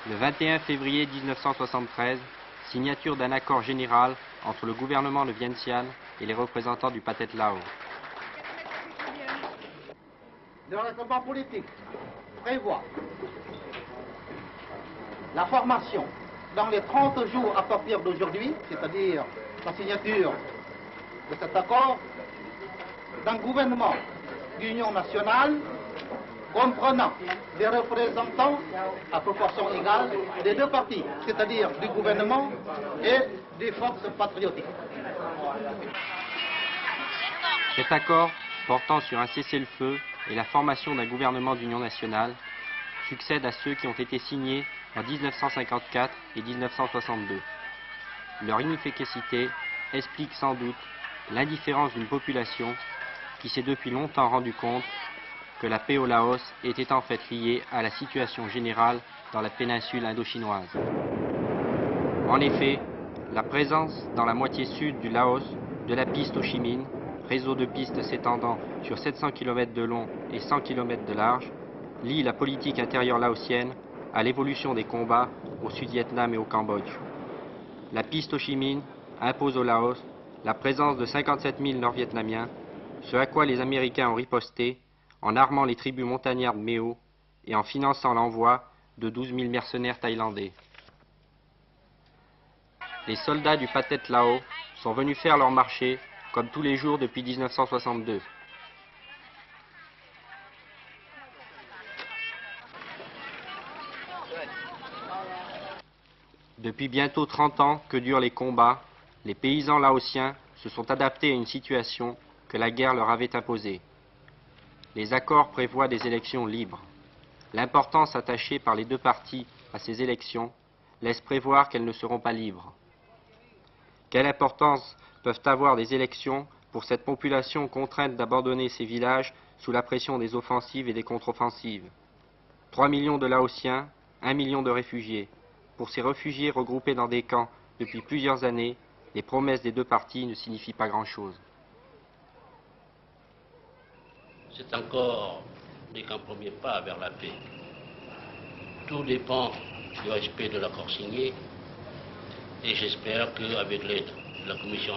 Le 21 février 1973, signature d'un accord général entre le gouvernement de Vientiane et les représentants du Pathet Lao. Le règlement politique prévoit la formation dans les 30 jours à partir d'aujourd'hui, c'est-à-dire la signature de cet accord, d'un gouvernement d'union nationale comprenant des représentants à proportion égale des deux partis, c'est-à-dire du gouvernement et des forces patriotiques. Cet accord, portant sur un cessez-le-feu et la formation d'un gouvernement d'union nationale, succède à ceux qui ont été signés en 1954 et 1962. Leur inefficacité explique sans doute l'indifférence d'une population qui s'est depuis longtemps rendu compte que la paix au Laos était en fait liée à la situation générale dans la péninsule indo-chinoise. En effet, la présence dans la moitié sud du Laos de la piste Ho Chi Minh, réseau de pistes s'étendant sur 700 km de long et 100 km de large, lie la politique intérieure laotienne à l'évolution des combats au Sud-Vietnam et au Cambodge. La piste Ho Chi Minh impose au Laos la présence de 57 000 Nord-Vietnamiens, ce à quoi les Américains ont riposté en armant les tribus montagnardes Méo et en finançant l'envoi de 12 000 mercenaires thaïlandais. Les soldats du Pathet Lao sont venus faire leur marché comme tous les jours depuis 1962. Depuis bientôt 30 ans que durent les combats, les paysans laotiens se sont adaptés à une situation que la guerre leur avait imposée. Les accords prévoient des élections libres. L'importance attachée par les deux partis à ces élections laisse prévoir qu'elles ne seront pas libres. Quelle importance peuvent avoir des élections pour cette population contrainte d'abandonner ses villages sous la pression des offensives et des contre-offensives? 3 millions de Laotiens, 1 million de réfugiés. Pour ces réfugiés regroupés dans des camps depuis plusieurs années, les promesses des deux partis ne signifient pas grand-chose. C'est encore qu'un premier pas vers la paix. Tout dépend du respect de l'accord signé et j'espère qu'avec l'aide de la Commission